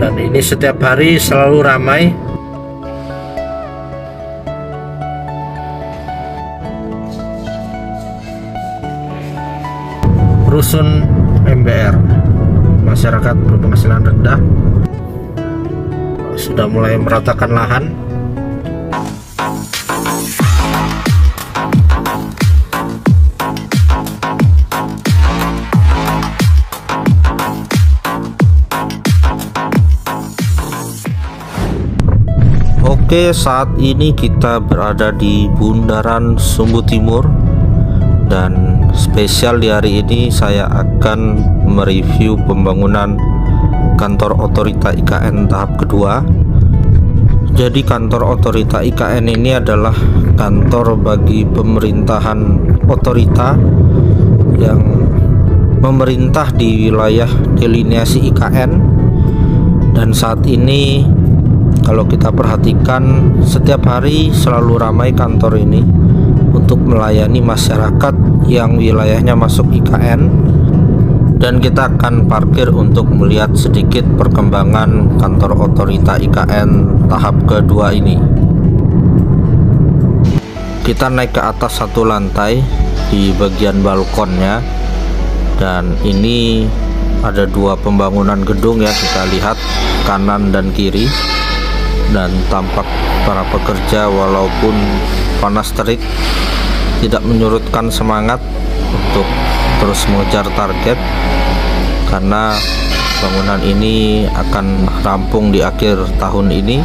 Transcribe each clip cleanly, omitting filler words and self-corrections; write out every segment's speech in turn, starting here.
Dan ini setiap hari selalu ramai. Rusun MBR, masyarakat berpenghasilan rendah sudah mulai meratakan lahan. Oke, saat ini kita berada di Bundaran Sumbu Timur, dan spesial di hari ini saya akan mereview pembangunan kantor otorita IKN tahap kedua. Jadi kantor otorita IKN ini adalah kantor bagi pemerintahan otorita yang memerintah di wilayah delineasi IKN. Dan saat ini kalau kita perhatikan, setiap hari selalu ramai kantor ini untuk melayani masyarakat yang wilayahnya masuk IKN. Dan kita akan parkir untuk melihat sedikit perkembangan kantor otorita IKN tahap kedua ini. Kita naik ke atas satu lantai di bagian balkonnya, dan ini ada dua pembangunan gedung ya, kita lihat kanan dan kiri. Dan tampak para pekerja walaupun panas terik tidak menyurutkan semangat untuk terus mengejar target, karena bangunan ini akan rampung di akhir tahun ini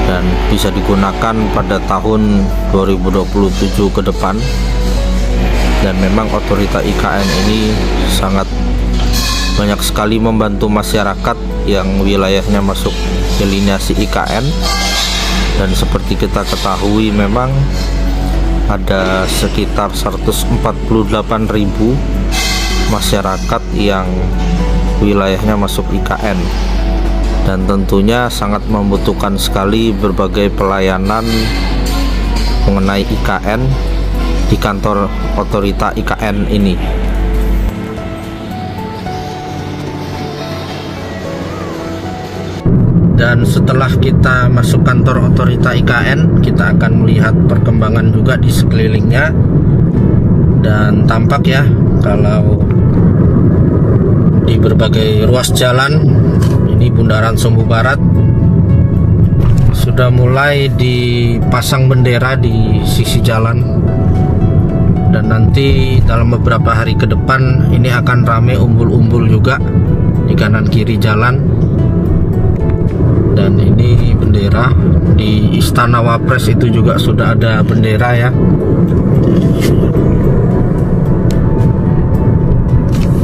dan bisa digunakan pada tahun 2027 ke depan. Dan memang otorita IKN ini sangat banyak sekali membantu masyarakat yang wilayahnya masuk delineasi IKN. Dan seperti kita ketahui, memang ada sekitar 148.000 masyarakat yang wilayahnya masuk IKN, dan tentunya sangat membutuhkan sekali berbagai pelayanan mengenai IKN di kantor otorita IKN ini. Dan setelah kita masuk kantor otorita IKN, kita akan melihat perkembangan juga di sekelilingnya. Dan tampak ya, kalau di berbagai ruas jalan, ini Bundaran Sumbu Barat, sudah mulai dipasang bendera di sisi jalan. Dan nanti dalam beberapa hari ke depan ini akan ramai umbul-umbul juga di kanan kiri jalan. Dan ini bendera di Istana Wapres itu juga sudah ada bendera ya.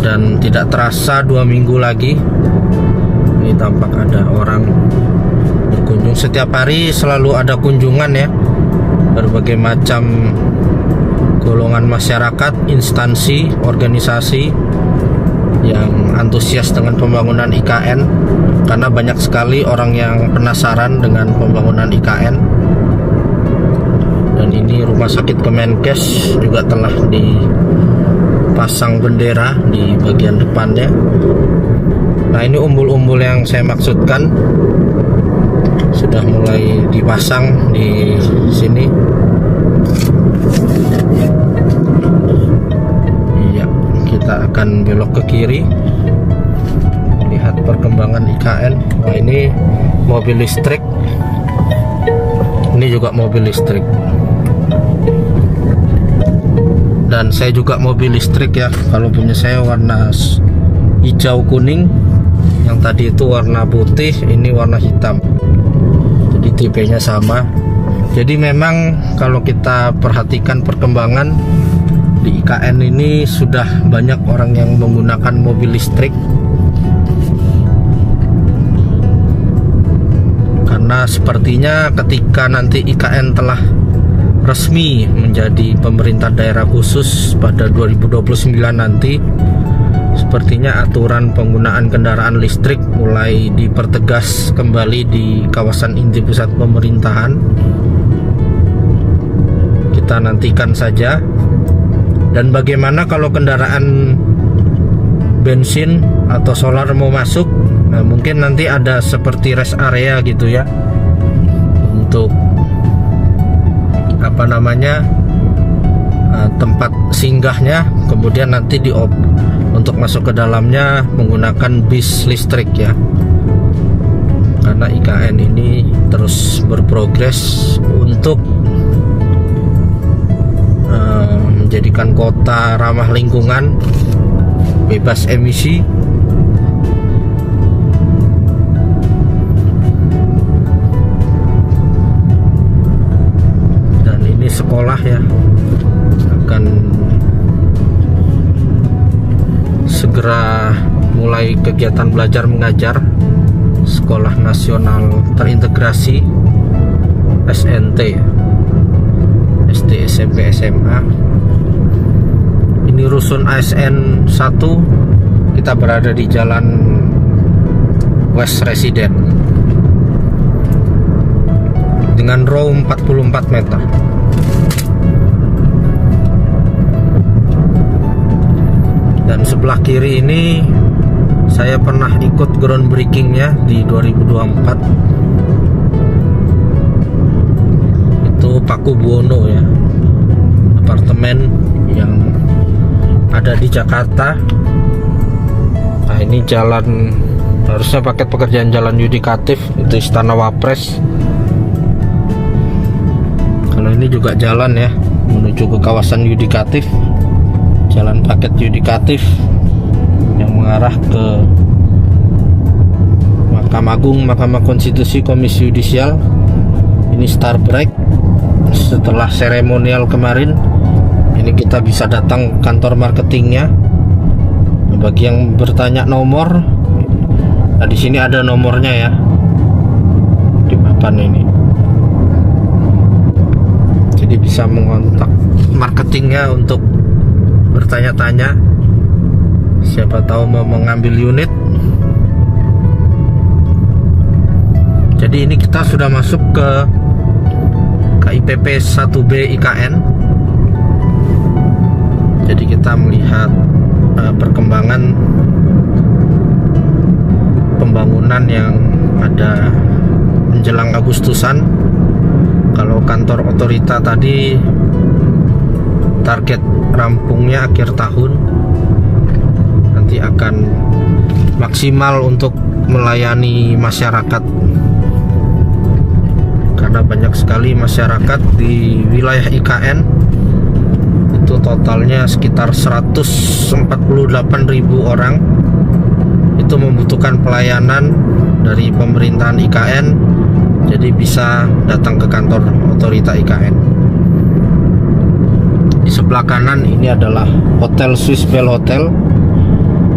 Dan tidak terasa 2 minggu lagi ini tampak ada orang berkunjung. Setiap hari selalu ada kunjungan ya, berbagai macam golongan masyarakat, instansi, organisasi yang antusias dengan pembangunan IKN, karena banyak sekali orang yang penasaran dengan pembangunan IKN. Dan ini rumah sakit Kemenkes juga telah dipasang bendera di bagian depannya. Nah, ini umbul-umbul yang saya maksudkan sudah mulai dipasang di sini. Iya, kita akan belok ke kiri, lihat perkembangan IKN. Wah, ini mobil listrik, ini juga mobil listrik. Dan saya juga mobil listrik ya. Kalau punya saya warna hijau kuning, yang tadi itu warna putih, ini warna hitam. Jadi tipenya sama. Jadi memang kalau kita perhatikan perkembangan di IKN ini, sudah banyak orang yang menggunakan mobil listrik. Karena sepertinya ketika nanti IKN telah resmi menjadi pemerintah daerah khusus pada 2029 nanti, sepertinya aturan penggunaan kendaraan listrik mulai dipertegas kembali di kawasan inti pusat pemerintahan. Kita nantikan saja. Dan bagaimana kalau kendaraan bensin atau solar mau masuk, Nah, mungkin nanti ada seperti rest area gitu ya, untuk apa namanya, tempat singgahnya. Kemudian nanti untuk masuk ke dalamnya menggunakan bis listrik ya, karena IKN ini terus berprogres untuk menjadikan kota ramah lingkungan, bebas emisi. Dan ini sekolah ya, akan segera mulai kegiatan belajar mengajar. Sekolah Nasional Terintegrasi SNT, SD, SMP, SMA. Ini rusun ASN 1. Kita berada di Jalan West Resident dengan row 44 meter. Dan sebelah kiri ini saya pernah ikut groundbreakingnya di 2024. Itu Paku Buwono ya, apartemen yang ada di Jakarta. Nah, ini jalan, harusnya paket pekerjaan jalan yudikatif, itu Istana Wapres. Kalau ini juga jalan ya, menuju ke kawasan yudikatif, jalan paket yudikatif yang mengarah ke Mahkamah Agung, Mahkamah Konstitusi, Komisi Yudisial. Ini Starbreak. Setelah seremonial kemarin, ini kita bisa datang kantor marketingnya. Bagi yang bertanya nomor, nah di sini ada nomornya ya, di papan ini. Jadi bisa mengontak marketingnya untuk bertanya-tanya, siapa tahu mau mengambil unit. Jadi ini kita sudah masuk ke KIPP 1B IKN. Jadi kita melihat perkembangan pembangunan yang ada menjelang Agustusan. Kalau kantor otorita tadi target rampungnya akhir tahun, nanti akan maksimal untuk melayani masyarakat, karena banyak sekali masyarakat di wilayah IKN. Itu totalnya sekitar 148.000 orang. Itu membutuhkan pelayanan dari pemerintahan IKN, jadi bisa datang ke kantor otorita IKN. Di sebelah kanan ini adalah Hotel Swiss Bell Hotel,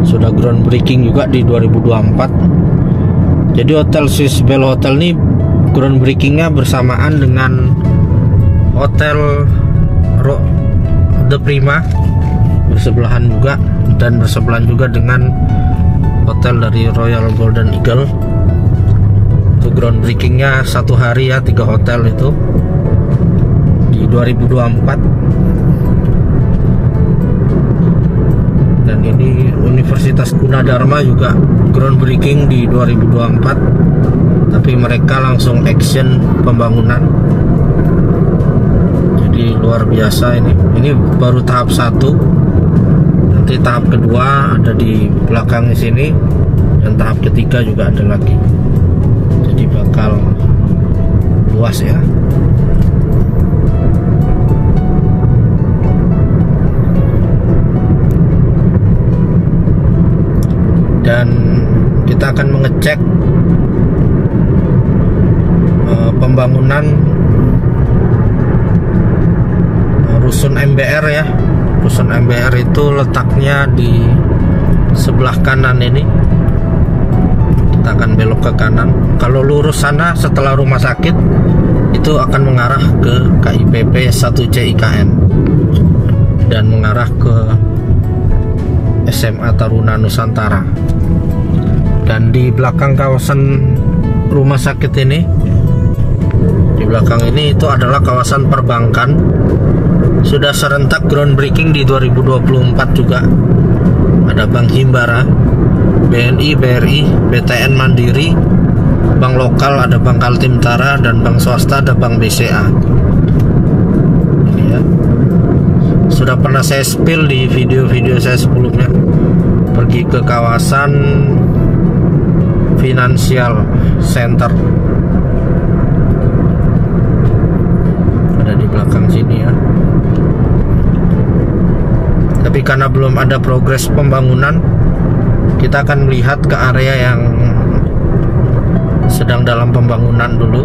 sudah groundbreaking juga di 2024. Jadi Hotel Swiss Bell Hotel ini groundbreakingnya bersamaan dengan Hotel The Prima, bersebelahan juga, dan bersebelahan juga dengan hotel dari Royal Golden Eagle. Itu groundbreakingnya 1 hari ya, 3 hotel itu di 2024. Dan ini Universitas Gunadarma juga groundbreaking di 2024, tapi mereka langsung action pembangunan. Jadi luar biasa ini. Ini baru tahap 1. Nanti tahap kedua ada di belakang sini, dan tahap ketiga juga ada lagi. Jadi bakal luas ya. Dan kita akan mengecek pembangunan Rusun MBR ya. Rusun MBR itu letaknya di sebelah kanan ini. Kita akan belok ke kanan. Kalau lurus sana setelah rumah sakit, itu akan mengarah ke KIPP 1C IKN dan mengarah ke SMA Taruna Nusantara. Dan di belakang kawasan rumah sakit ini, di belakang ini itu adalah kawasan perbankan. Sudah serentak groundbreaking di 2024 juga. Ada Bank Himbara, BNI, BRI, BTN Mandiri, bank lokal ada Bank Kaltimtara, dan bank swasta ada Bank BCA. Ini ya. Sudah pernah saya spill di video-video saya sebelumnya. Pergi ke kawasan Financial Center. Ada di belakang sini ya. Tapi karena belum ada progres pembangunan, kita akan melihat ke area yang sedang dalam pembangunan dulu.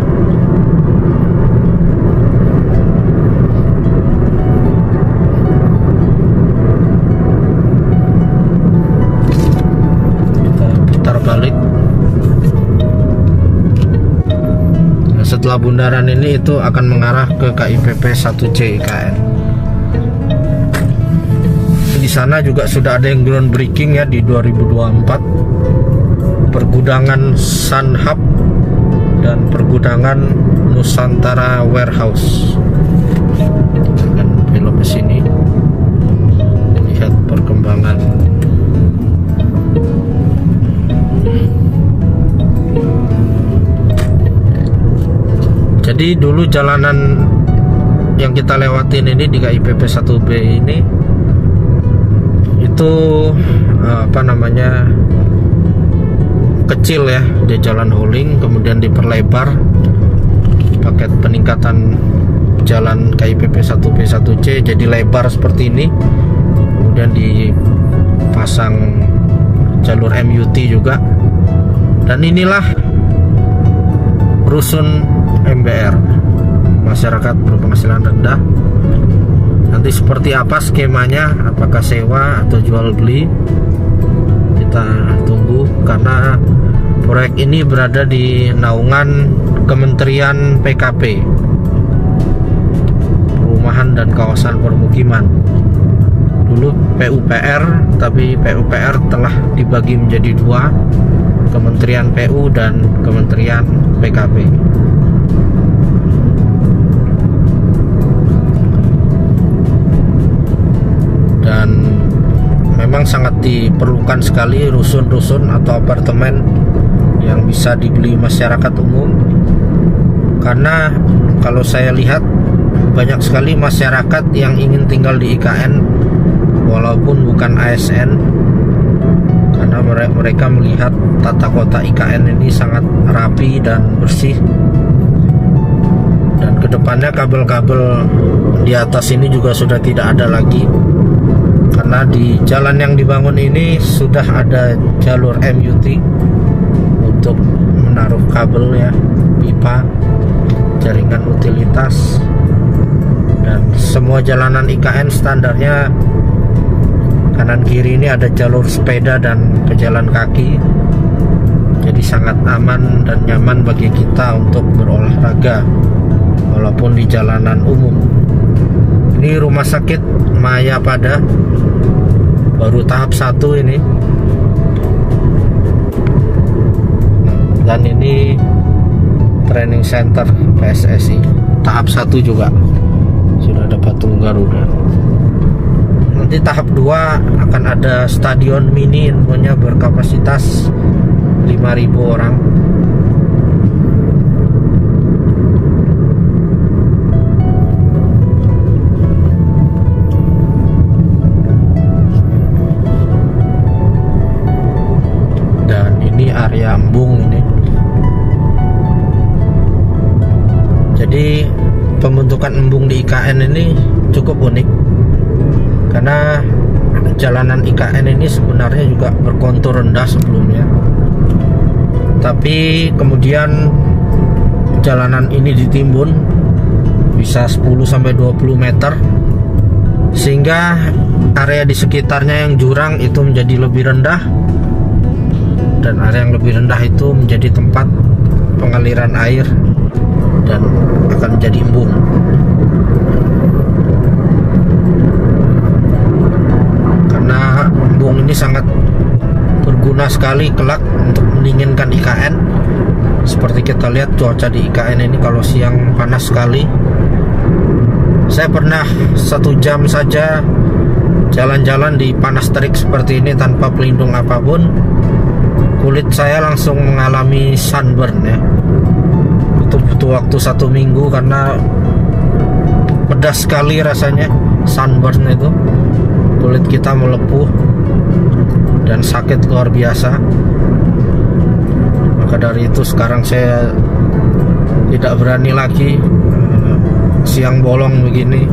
Kita putar balik. Nah, setelah bundaran ini itu akan mengarah ke KIPP 1C IKN. Di sana juga sudah ada yang groundbreaking ya di 2024. Pergudangan Sunhub dan pergudangan Nusantara Warehouse. Akan belok ke sini. Lihat perkembangan. Jadi dulu jalanan yang kita lewatin ini di KIPP 1B ini itu kecil ya, dia jalan hauling, kemudian diperlebar paket peningkatan jalan KIPP 1B 1C jadi lebar seperti ini, kemudian dipasang jalur MUT juga, dan inilah rusun MBR, masyarakat berpenghasilan rendah. Nanti seperti apa skemanya, apakah sewa atau jual beli, kita tunggu, karena proyek ini berada di naungan Kementerian PKP, Perumahan dan Kawasan Permukiman. Dulu PUPR, tapi PUPR telah dibagi menjadi dua, Kementerian PU dan Kementerian PKP. Dan memang sangat diperlukan sekali rusun-rusun atau apartemen yang bisa dibeli masyarakat umum, karena kalau saya lihat banyak sekali masyarakat yang ingin tinggal di IKN walaupun bukan ASN, karena mereka melihat tata kota IKN ini sangat rapi dan bersih, dan kedepannya kabel-kabel di atas ini juga sudah tidak ada lagi, karena di jalan yang dibangun ini sudah ada jalur MUT untuk menaruh kabel ya, pipa, jaringan utilitas, dan semua jalanan IKN standarnya kanan kiri ini ada jalur sepeda dan pejalan kaki, jadi sangat aman dan nyaman bagi kita untuk berolahraga walaupun di jalanan umum. Ini rumah sakit Mayapada, baru tahap 1 ini, dan ini training center PSSI tahap 1 juga sudah ada patung Garuda. Nanti tahap 2 akan ada stadion mini, infonya berkapasitas 5.000 orang. Area embung ini. Jadi pembentukan embung di IKN ini cukup unik, karena jalanan IKN ini sebenarnya juga berkontur rendah sebelumnya, tapi kemudian jalanan ini ditimbun bisa 10-20 meter, sehingga area di sekitarnya yang jurang itu menjadi lebih rendah, dan area yang lebih rendah itu menjadi tempat pengaliran air dan akan menjadi embung. Karena embung ini sangat berguna sekali kelak untuk mendinginkan IKN. Seperti kita lihat cuaca di IKN ini kalau siang panas sekali. Saya pernah 1 jam saja jalan-jalan di panas terik seperti ini tanpa pelindung apapun, kulit saya langsung mengalami sunburn ya. Itu butuh waktu 1 minggu karena pedas sekali rasanya sunburn itu. Kulit kita melepuh dan sakit luar biasa. Maka dari itu sekarang saya tidak berani lagi siang bolong begini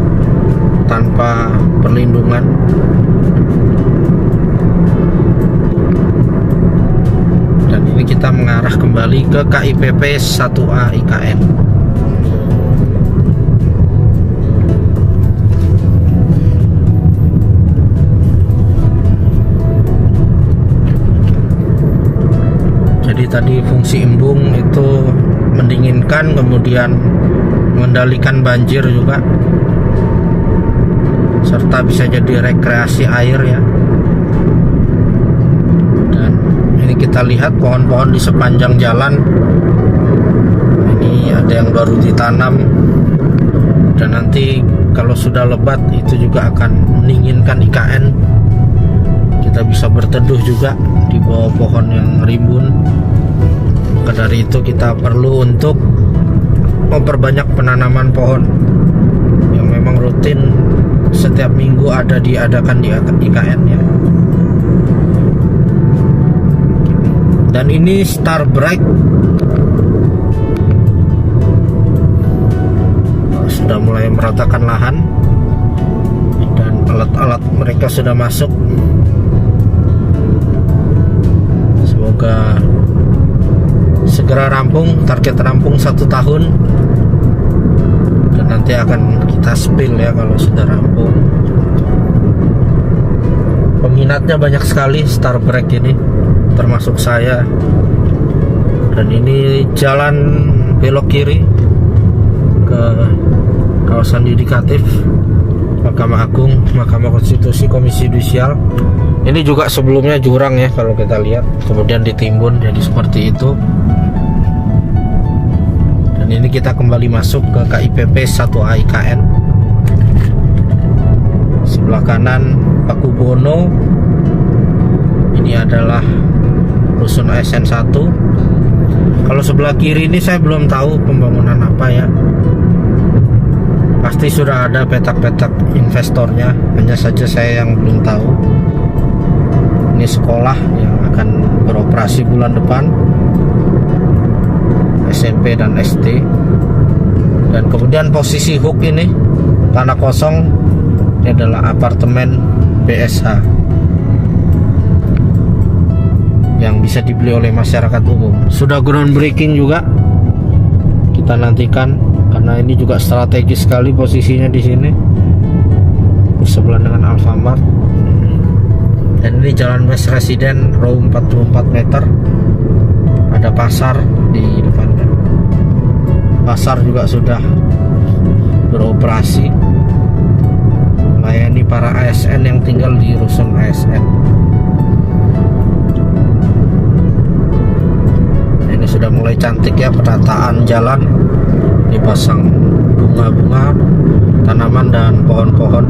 tanpa perlindungan. Dan ini kita mengarah kembali ke KIPP 1A IKN. Jadi tadi fungsi embung itu mendinginkan, kemudian mengendalikan banjir juga, serta bisa jadi rekreasi air ya. Dan ini kita lihat pohon-pohon di sepanjang jalan. Ini ada yang baru ditanam, dan nanti kalau sudah lebat itu juga akan mendinginkan IKN. Kita bisa berteduh juga di bawah pohon yang rimbun. Maka dari itu kita perlu untuk memperbanyak penanaman pohon yang memang rutin setiap minggu diadakan di IKN ya. Dan ini Starbright sudah mulai meratakan lahan, dan alat-alat mereka sudah masuk. Semoga segera rampung, target rampung 1 tahun, dan nanti akan kita spill ya kalau sudah rampung. Peminatnya banyak sekali Starbright ini, termasuk saya. Dan ini jalan belok kiri ke kawasan yudikatif Mahkamah Agung, Mahkamah Konstitusi, Komisi Yudisial. Ini juga sebelumnya jurang ya kalau kita lihat, kemudian ditimbun jadi seperti itu. Dan ini kita kembali masuk ke KIPP 1A IKN. Sebelah kanan Pakubono, ini adalah rusun ASN 1. Kalau sebelah kiri ini saya belum tahu pembangunan apa ya. Pasti sudah ada petak-petak investornya, hanya saja saya yang belum tahu. Ini sekolah yang akan beroperasi bulan depan, SMP dan SD. Dan kemudian posisi hook ini, tanah kosong, ini adalah apartemen BSH yang bisa dibeli oleh masyarakat umum. Sudah groundbreaking juga, kita nantikan, karena ini juga strategis sekali posisinya di sini, bersebelahan dengan Alfamart. Dan ini Jalan West Residen, row 44 meter. Ada pasar di depannya. Pasar juga sudah beroperasi, melayani para ASN yang tinggal di rusun ASN. Ini sudah mulai cantik ya penataan jalan, dipasang bunga-bunga, tanaman dan pohon-pohon.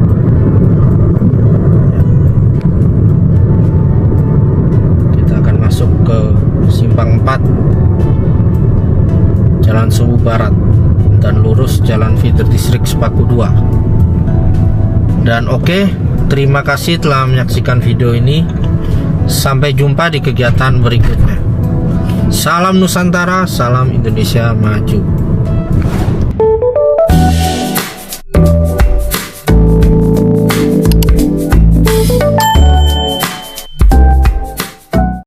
Kita akan masuk ke Simpang 4 Jalan Suwu Barat dan lurus Jalan Feeder Distrik Sepaku 2. Dan oke, terima kasih telah menyaksikan video ini. Sampai jumpa di kegiatan berikutnya. Salam Nusantara, salam Indonesia Maju.